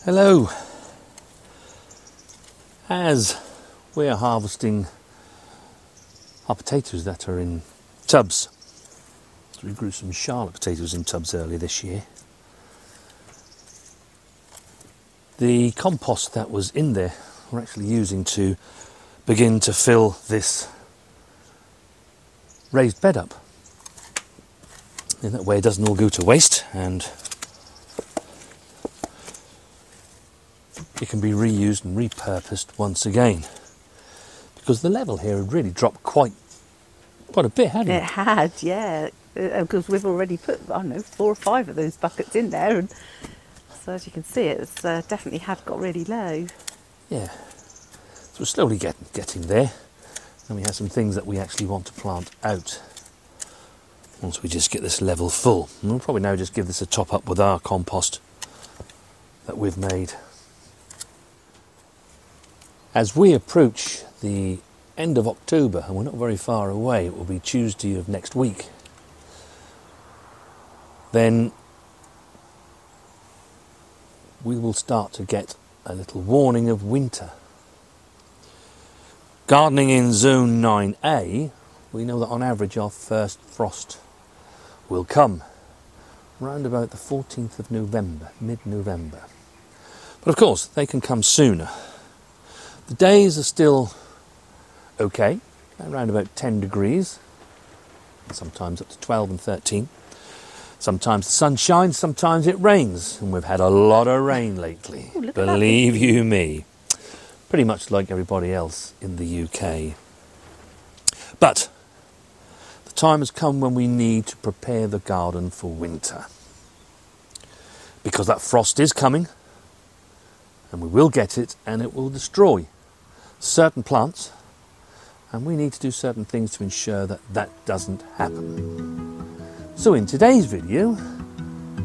Hello. As we're harvesting our potatoes that are in tubs, so we grew some Charlotte potatoes in tubs earlier this year, the compost that was in there we're actually using to begin to fill this raised bed up. In that way it doesn't all go to waste and it can be reused and repurposed once again, because the level here had really dropped quite a bit, hadn't it? It had, yeah, because we've already put, I don't know, 4 or 5 of those buckets in there, and so as you can see, it's definitely had got really low. Yeah, so we're slowly getting there, and we have some things that we actually want to plant out once we just get this level full. And we'll probably now just give this a top up with our compost that we've made. As we approach the end of October, and we're not very far away, it will be Tuesday of next week, then we will start to get a little warning of winter. Gardening in Zone 9A, we know that on average our first frost will come round about the 14th of November, mid-November. But of course, they can come sooner. The days are still okay, around about 10 degrees, sometimes up to 12 and 13. Sometimes the sun shines, sometimes it rains, and we've had a lot of rain lately, believe you me. Pretty much like everybody else in the UK. But the time has come when we need to prepare the garden for winter, because that frost is coming, and we will get it, and it will destroy certain plants, and we need to do certain things to ensure that that doesn't happen. So in today's video,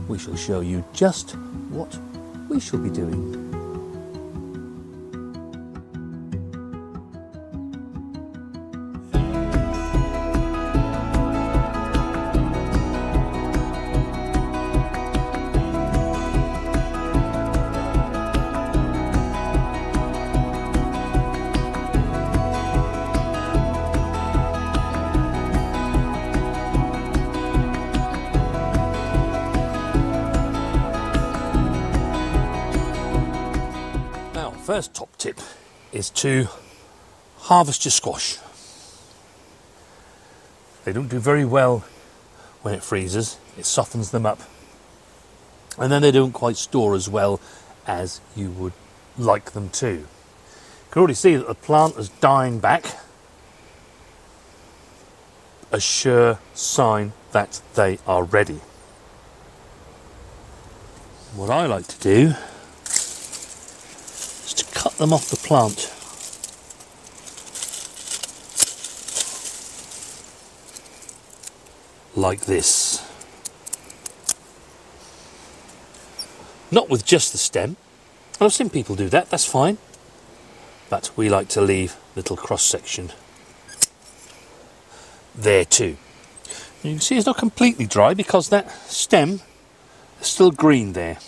we shall show you just what we shall be doing. First top tip is to harvest your squash. They don't do very well when it freezes, it softens them up, and then they don't quite store as well as you would like them to. You can already see that the plant is dying back, a sure sign that they are ready. What I like to do to cut them off the plant. Like this. Not with just the stem. I've seen people do that, that's fine. But we like to leave a little cross section there too. You can see it's not completely dry because that stem is still green there.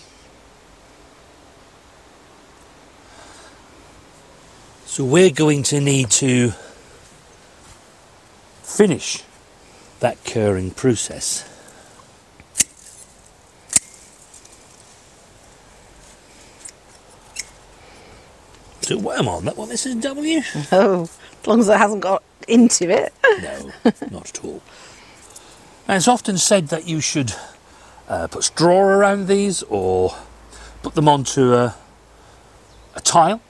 So we're going to need to finish that curing process. Is it worm on that one, Mrs. W? Oh, as long as it hasn't got into it. No, not at all. And it's often said that you should put straw around these or put them onto a tile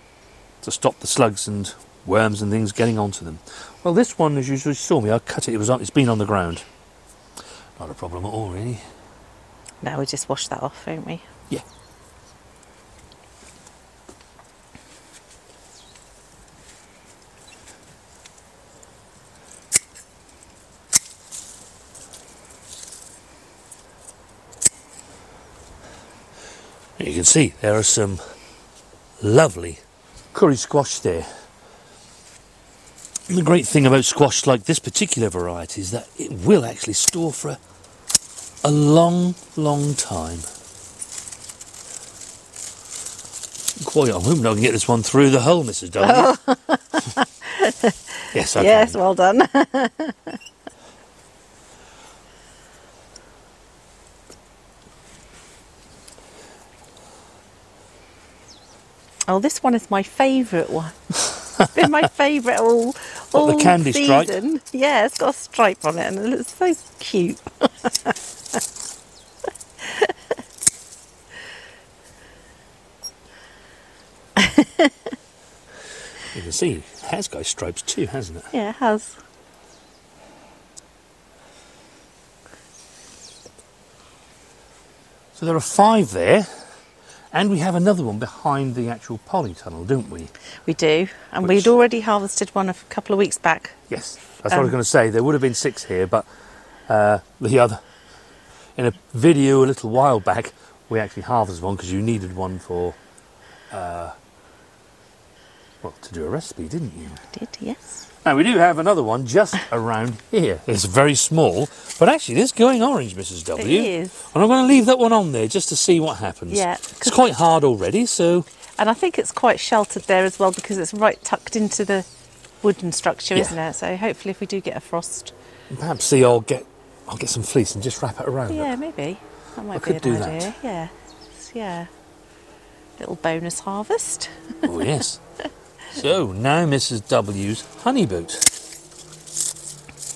to stop the slugs and worms and things getting onto them. Well, this one, as you saw me, I cut it. It's been on the ground. Not a problem at all, really. Now we just wash that off, won't we? Yeah. You can see there are some lovely curry squash there. And the great thing about squash like this particular variety is that it will actually store for a long, long time. Boy, I'm hoping I can get this one through the hole, Mrs. W. Oh. Yes, I Yes, can. well done. Oh, this one is my favourite one. It's been my favourite all The candy stripe? season. Yeah, it's got a stripe on it and it looks so cute. You can see it has got stripes too, hasn't it? Yeah, it has. So there are 5 there, and we have another one behind the actual polytunnel, don't we? We do. And Which- we'd already harvested one a couple of weeks back. Yes, that's what I was going to say. There would have been 6 here, but the other, in a video a little while back, we actually harvested one because you needed one for, well, to do a recipe, didn't you? Did, yes. Now we do have another one just around here. It's very small, but actually it is going orange, Mrs. W. It is. And I'm going to leave that one on there just to see what happens. Yeah. It's quite hard already, so And I think it's quite sheltered there as well because it's right tucked into the wooden structure, Yeah. isn't it? So hopefully if we do get a frost. perhaps see I'll get some fleece and just wrap it around Yeah, it. maybe. That might could be do an that. idea. Yeah. Yeah. Little bonus harvest. Oh yes. So now Mrs. W's honey boat.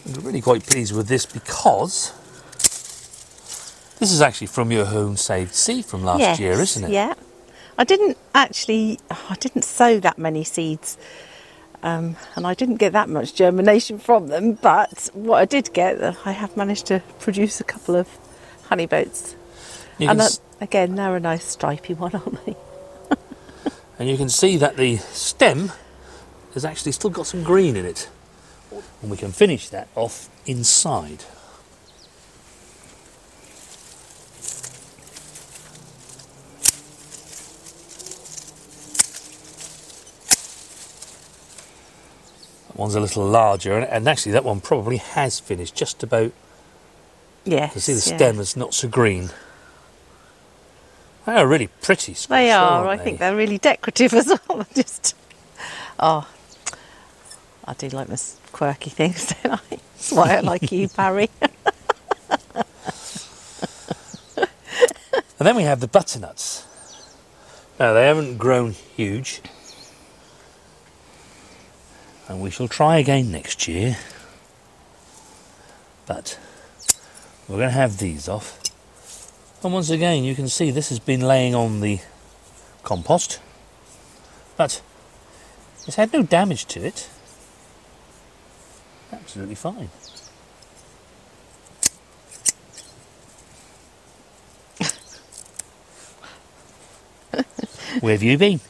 I'm really quite pleased with this because this is actually from your own saved seed from last Yes, year, isn't it? Yeah. I didn't sow that many seeds. And I didn't get that much germination from them, but what I did get, I have managed to produce a couple of honey boats. You And can s- again, they're a nice stripy one, aren't they? And you can see that the stem has actually still got some green in it. And we can finish that off inside. That one's a little larger, and actually that one probably has finished just about. Yes. You can see the yeah. stem is not so green. They are really pretty squash, They are. I aren't think they? they're really decorative as well. Oh, I do like my quirky things, don't I? That's why I like you, Barry. And then we have the butternuts. Now they haven't grown huge, and we shall try again next year. But we're going to have these off. And once again, you can see this has been laying on the compost, but it's had no damage to it. Absolutely fine. Where have you been?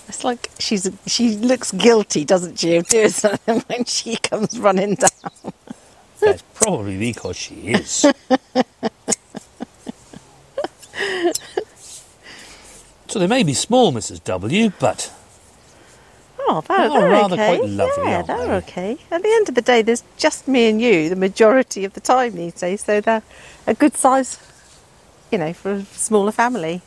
It's like she looks guilty, doesn't she, of doing something when she comes running down. That's probably because she is. So they may be small, Mrs. W, but Oh, they're rather okay. quite lovely, Yeah, aren't they're they? okay. At the end of the day, there's just me and you the majority of the time these days, so they're a good size, for a smaller family.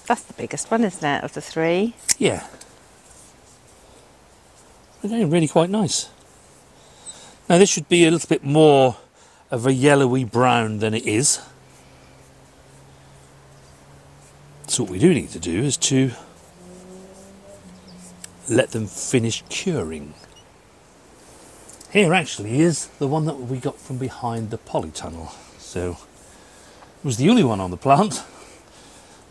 That's the biggest one, isn't it, of the 3? yeah. They're going really quite nice. Now this should be a little bit more of a yellowy brown than it is. So what we do need to do is to let them finish curing. Here actually is the one that we got from behind the polytunnel. So it was the only one on the plant.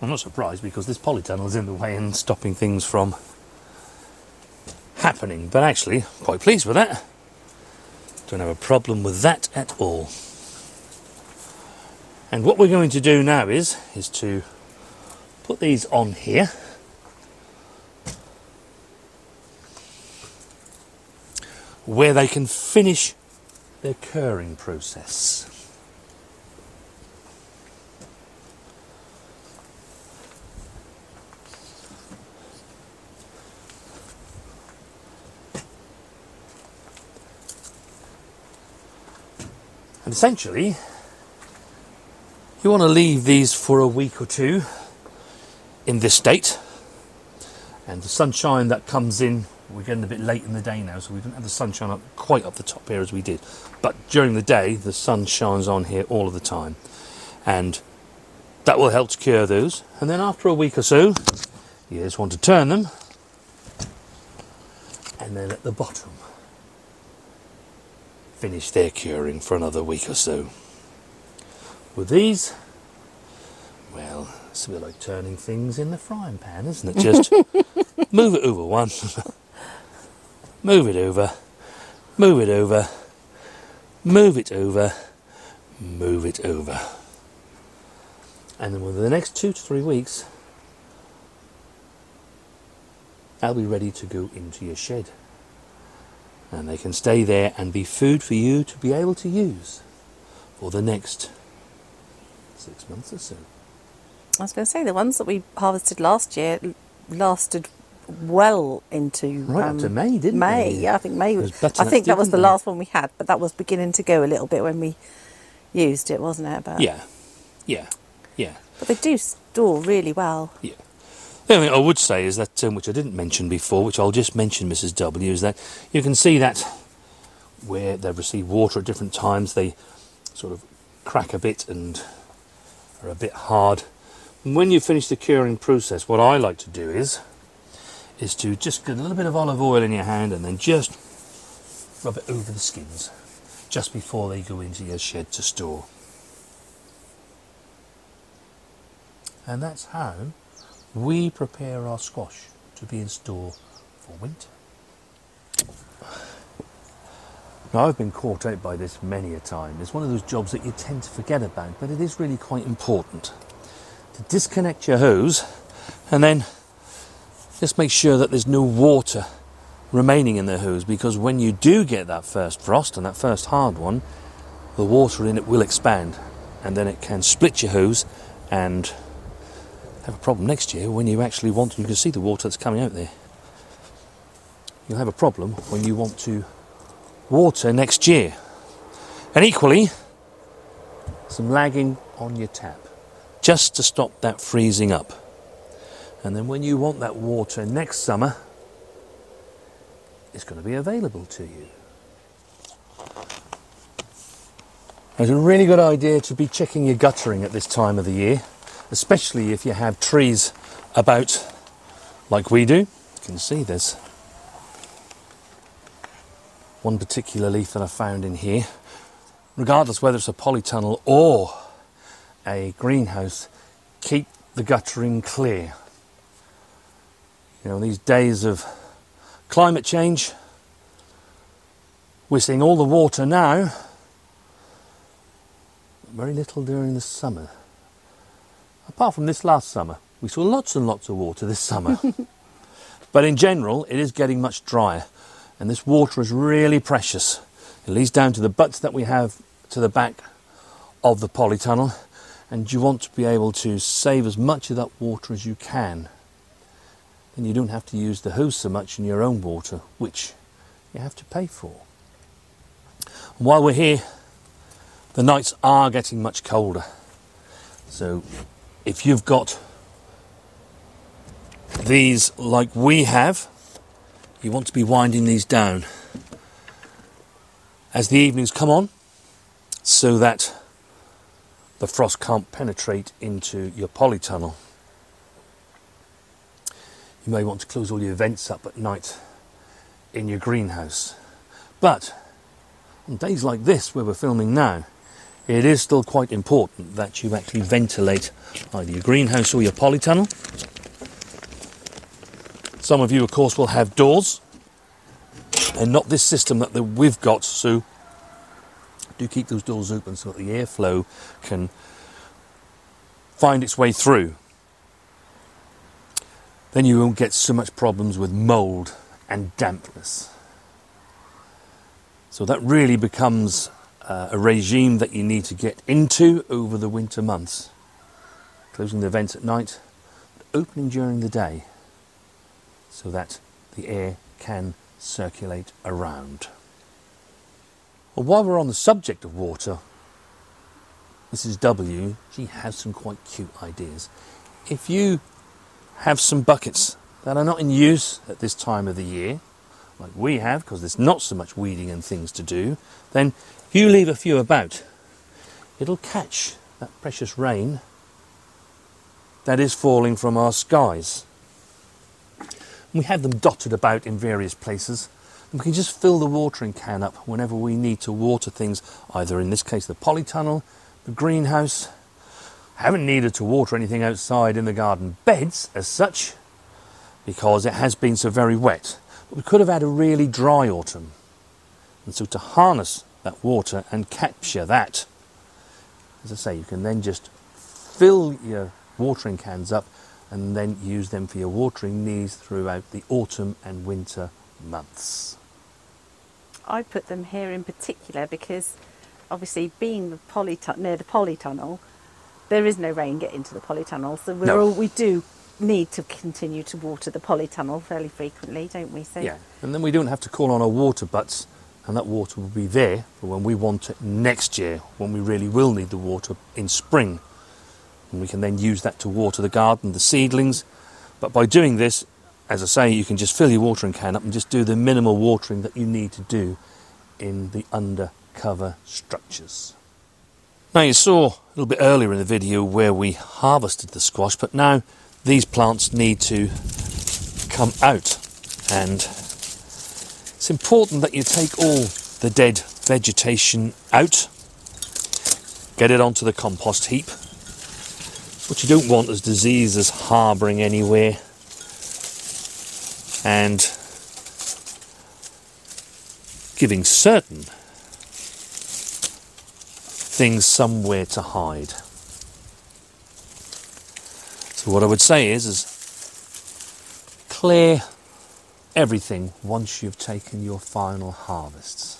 I'm not surprised because this polytunnel is in the way and stopping things from happening, but actually quite pleased with that. Don't have a problem with that at all. And what we're going to do now is to put these on here. Where they can finish their curing process. And essentially, you want to leave these for a week or two in this state, and the sunshine that comes in, we're getting a bit late in the day now, so we don't have the sunshine up quite up the top here as we did, but during the day the sun shines on here all of the time, and that will help to cure those. And then after a week or so, you just want to turn them, and then at the bottom finish their curing for another week or so. With these, well, it's a bit like turning things in the frying pan, isn't it? Just move it over one, move it over, move it over, move it over, move it over. And then within the next 2 to 3 weeks, they'll be ready to go into your shed. And they can stay there and be food for you to be able to use for the next 6 months or so. I was going to say, the ones that we harvested last year lasted well into right up to May, didn't May, they? yeah, I think May was. I think that was the last one we had, but that was beginning to go a little bit when we used it, wasn't it? But yeah. But they do store really well. Yeah. The only thing I would say is that, which I didn't mention before, which I'll just mention, Mrs. W, is that you can see that where they've received water at different times, they sort of crack a bit and are a bit hard. And when you finish the curing process, what I like to do is to just get a little bit of olive oil in your hand and then just rub it over the skins just before they go into your shed to store. And that's how we prepare our squash to be in store for winter. Now, I've been caught out by this many a time. It's one of those jobs that you tend to forget about, but it is really quite important to disconnect your hose and then just make sure that there's no water remaining in the hose, because when you do get that first frost and that first hard one, the water in it will expand and then it can split your hose and have a problem next year when you actually want to. You can see the water that's coming out there. You'll have a problem when you want to water next year. And equally, some lagging on your tap, just to stop that freezing up. And then when you want that water next summer, it's going to be available to you. It's a really good idea to be checking your guttering at this time of the year, especially if you have trees about like we do. You can see there's one particular leaf that I found in here. Regardless whether it's a polytunnel or a greenhouse, keep the guttering clear. You know, these days of climate change, we're seeing all the water now, very little during the summer. Apart from this last summer, we saw lots and lots of water this summer. But in general, it is getting much drier, and this water is really precious. It leads down to the butts that we have to the back of the polytunnel, and you want to be able to save as much of that water as you can. Then you don't have to use the hose so much in your own water, which you have to pay for. And while we're here, the nights are getting much colder. So if you've got these like we have, you want to be winding these down as the evenings come on, so that the frost can't penetrate into your polytunnel. You may want to close all your vents up at night in your greenhouse. But on days like this where we're filming now, it is still quite important that you actually ventilate either your greenhouse or your polytunnel. Some of you, of course, will have doors and not this system that we've got, so do keep those doors open so that the airflow can find its way through. Then you won't get so much problems with mould and dampness. So that really becomes a regime that you need to get into over the winter months. Closing the vents at night, but opening during the day, so that the air can circulate around. Well, while we're on the subject of water, Mrs. W, she has some quite cute ideas. If you have some buckets that are not in use at this time of the year, like we have, because there's not so much weeding and things to do, then if you leave a few about, it'll catch that precious rain that is falling from our skies. We have them dotted about in various places, and we can just fill the watering can up whenever we need to water things, either in this case the polytunnel, the greenhouse. I haven't needed to water anything outside in the garden beds as such, because it has been so very wet. But we could have had a really dry autumn, and so to harness that water and capture that, as I say, you can then just fill your watering cans up and then use them for your watering needs throughout the autumn and winter months. I put them here in particular because obviously being near the polytunnel, there is no rain getting to the polytunnel, so we do need to continue to water the polytunnel fairly frequently, don't we? So yeah, and then we don't have to call on our water butts, and that water will be there for when we want it next year, when we really will need the water in spring. And we can then use that to water the garden, the seedlings. But by doing this, as I say, you can just fill your watering can up and just do the minimal watering that you need to do in the undercover structures. Now, you saw a little bit earlier in the video where we harvested the squash, but now these plants need to come out, and it's important that you take all the dead vegetation out, get it onto the compost heap. What you don't want is diseases harbouring anywhere, and giving certain things somewhere to hide. So what I would say is clear everything once you've taken your final harvests.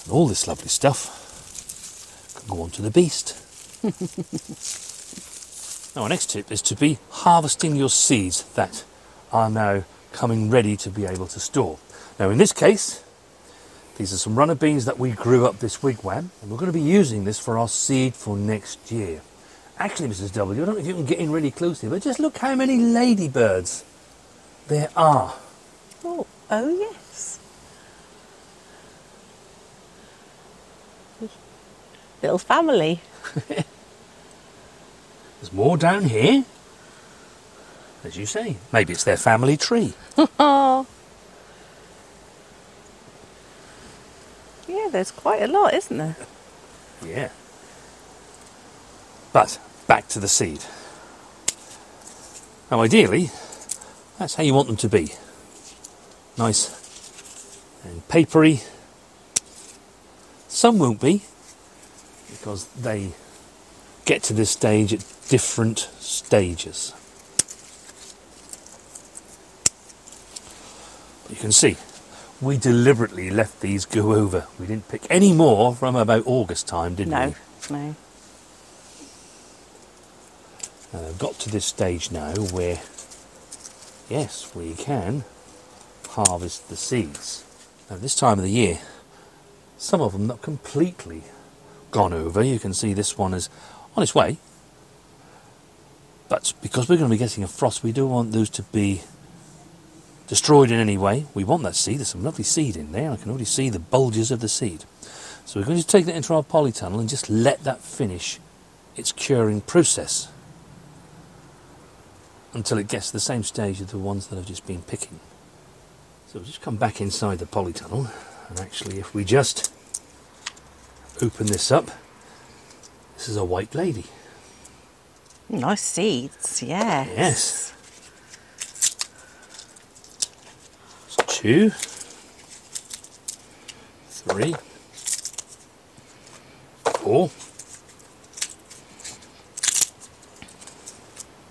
And all this lovely stuff can go on to the beast. Now, our next tip is to be harvesting your seeds that are now coming ready to be able to store. Now, in this case, these are some runner beans that we grew up this wigwam, and we're going to be using this for our seed for next year. Actually, Mrs. W, I don't know if you can get in really close here, but just look how many ladybirds there are. Oh yes. Little family. There's more down here. As you say, maybe it's their family tree. Yeah, there's quite a lot, isn't there? Yeah. But back to the seed. Now, ideally, that's how you want them to be. Nice and papery. Some won't be, because they get to this stage at different stages. But you can see, we deliberately left these go over. We didn't pick any more from about August time, did we? No. And I've got to this stage now where, yes, we can harvest the seeds. Now, this time of the year, some of them not completely gone over. You can see this one is on its way. But because we're going to be getting a frost, we don't want those to be destroyed in any way. We want that seed. There's some lovely seed in there. I can already see the bulges of the seed. So we're going to take that into our polytunnel and just let that finish its curing process until it gets to the same stage as the ones that I've just been picking. So we'll just come back inside the polytunnel, and actually if we just open this up, this is a white lady. Nice seeds, yes. Yes. So 2, 3, 4,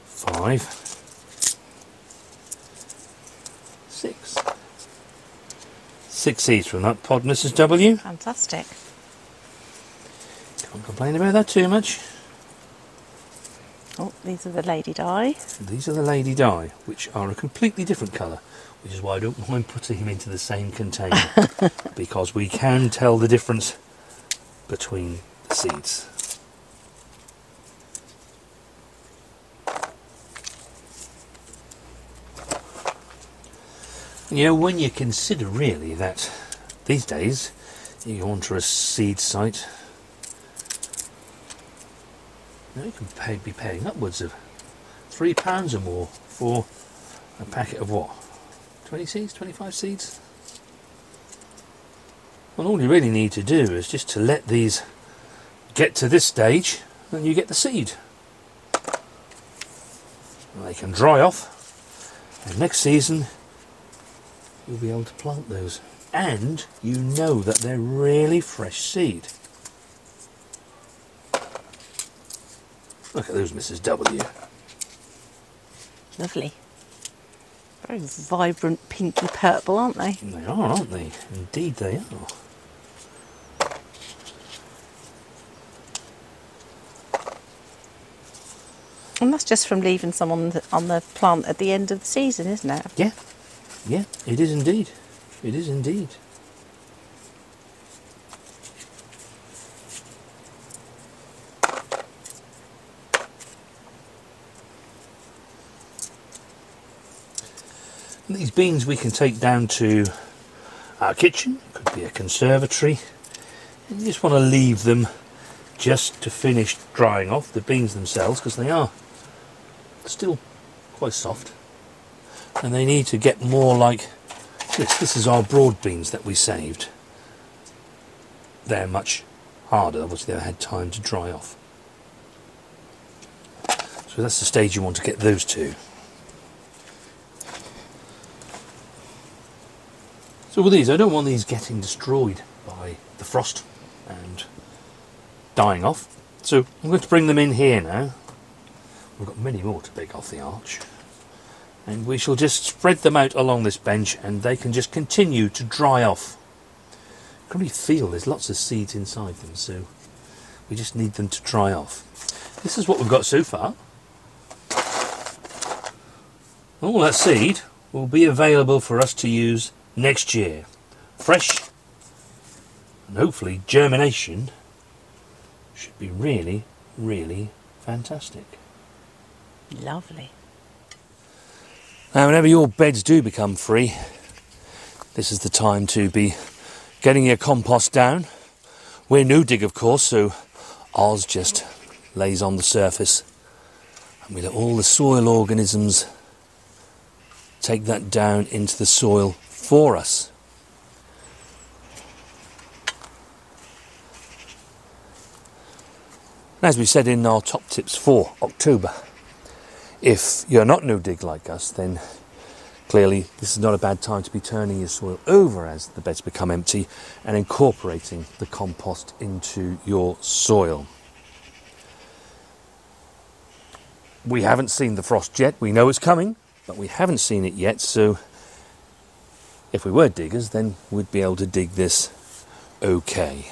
5, 6. 6 seeds from that pod, Mrs. W. Fantastic. Can't complain about that too much. Oh, these are the lady dye. These are the lady dye, which are a completely different colour, which is why I don't mind putting them into the same container, because we can tell the difference between the seeds. And you know, when you consider really that these days you go onto a seed site, you can be paying upwards of £3 or more for a packet of what? 20 seeds, 25 seeds? Well, all you really need to do is just to let these get to this stage, and you get the seed. And they can dry off, and next season you'll be able to plant those. And you know that they're really fresh seed. Look at those, Mrs. W. Lovely. Very vibrant pinky purple, aren't they? They are, aren't they? Indeed they are. And that's just from leaving some on the plant at the end of the season, isn't it? Yeah, yeah, it is indeed. It is indeed. And these beans we can take down to our kitchen, could be a conservatory, and you just want to leave them just to finish drying off the beans themselves, because they are still quite soft and they need to get more like this. This is our broad beans that we saved. They're much harder, obviously they've had time to dry off. So that's the stage you want to get those to. So with these, I don't want these getting destroyed by the frost and dying off. So I'm going to bring them in here now. We've got many more to pick off the arch. And we shall just spread them out along this bench and they can just continue to dry off. You can really feel there's lots of seeds inside them, so we just need them to dry off. This is what we've got so far. All that seed will be available for us to use next year. Fresh, and hopefully germination should be really, really fantastic. Lovely. Now, whenever your beds do become free, this is the time to be getting your compost down. We're No Dig, of course, so ours just lays on the surface and we let all the soil organisms take that down into the soil for us. As we said in our top tips for October, if you're not No Dig like us, then clearly this is not a bad time to be turning your soil over as the beds become empty and incorporating the compost into your soil. We haven't seen the frost yet. We know it's coming, but we haven't seen it yet, so if we were diggers, then we'd be able to dig this okay.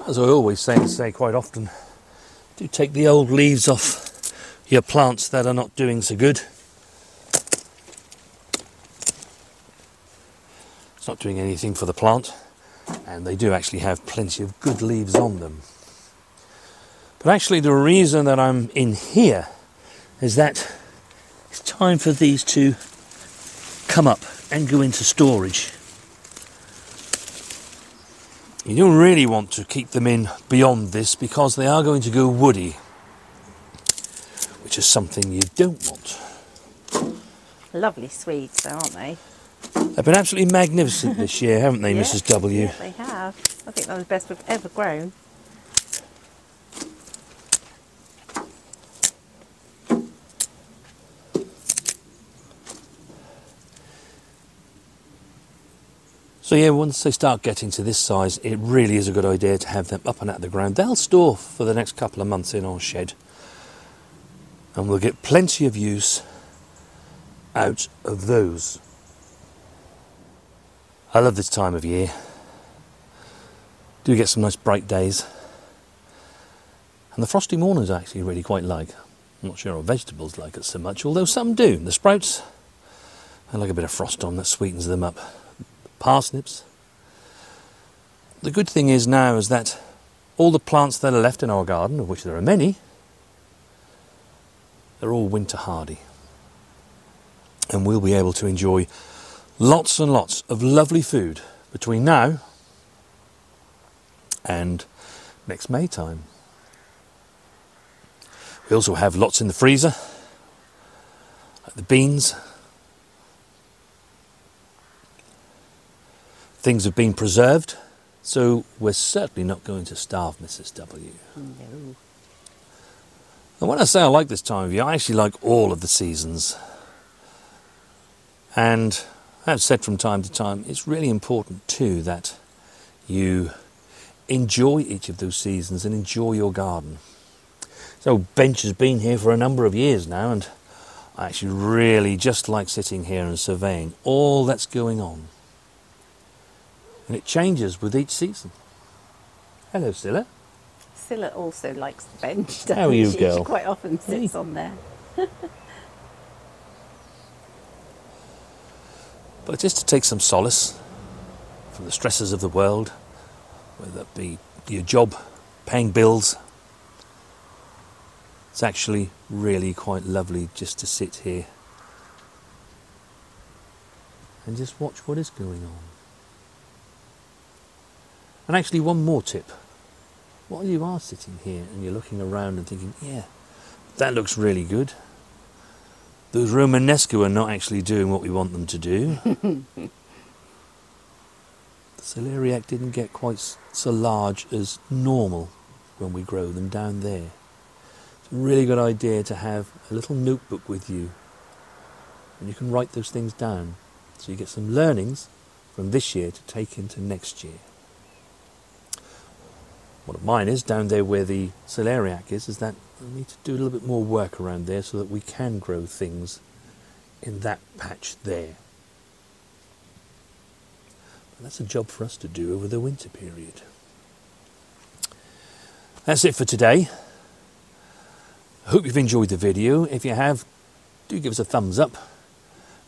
As I always say quite often, do take the old leaves off your plants that are not doing so good. It's not doing anything for the plant, and they do actually have plenty of good leaves on them. But actually the reason that I'm in here is that it's time for these to come up and go into storage. You don't really want to keep them in beyond this because they are going to go woody, which is something you don't want. Lovely Swedes, aren't they? They've been absolutely magnificent this year, haven't they, Yeah, Mrs. W? Yeah, they have. I think they're the best we've ever grown. So yeah, once they start getting to this size, it really is a good idea to have them up and out of the ground. They'll store for the next couple of months in our shed, and we'll get plenty of use out of those. I love this time of year. Do get some nice bright days, and the frosty mornings I actually really quite like. I'm not sure our vegetables like it so much, although some do. The sprouts, I like a bit of frost on, that sweetens them up. Parsnips. The good thing is now is that all the plants that are left in our garden, of which there are many, they're all winter hardy. And we'll be able to enjoy lots and lots of lovely food between now and next May time. We also have lots in the freezer, like the beans. Things have been preserved, so we're certainly not going to starve Mrs. W. No. And when I say I like this time of year, I actually like all of the seasons. And I've said from time to time, it's really important too that you enjoy each of those seasons and enjoy your garden. So bench has been here for a number of years now, and I actually really just like sitting here and surveying all that's going on. And it changes with each season. Hello, Scylla. Scylla also likes the bench, doesn't How are you, she? girl? She quite often sits on there. But just to take some solace from the stresses of the world, whether that be your job, paying bills, it's actually really quite lovely just to sit here and just watch what is going on. And actually one more tip. While you are sitting here and you're looking around and thinking, yeah, that looks really good. Those Romanesco are not actually doing what we want them to do. The celeriac didn't get quite so large as normal when we grow them down there. It's a really good idea to have a little notebook with you, and you can write those things down so you get some learnings from this year to take into next year. One of mine is down there where the celeriac is that we need to do a little bit more work around there so that we can grow things in that patch there. And that's a job for us to do over the winter period. That's it for today. I hope you've enjoyed the video. If you have, do give us a thumbs up.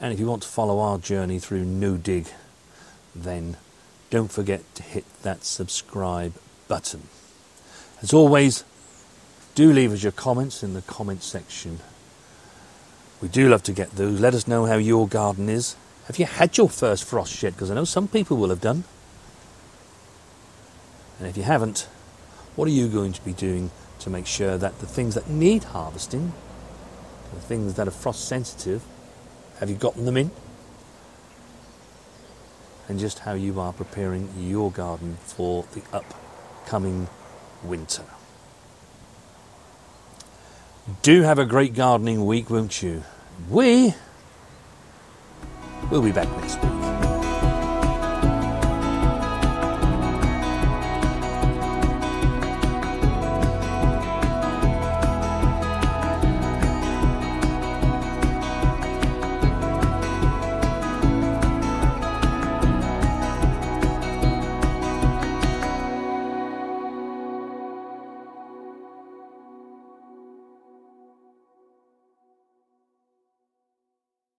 And if you want to follow our journey through No Dig, then don't forget to hit that subscribe button. As always, do leave us your comments in the comment section. We do love to get those. Let us know how your garden is. Have you had your first frost yet? Because I know some people will have done. And if you haven't, what are you going to be doing to make sure that the things that need harvesting, the things that are frost sensitive, have you gotten them in? And just how you are preparing your garden for the upcoming winter. Do have a great gardening week, won't you? We'll be back next week.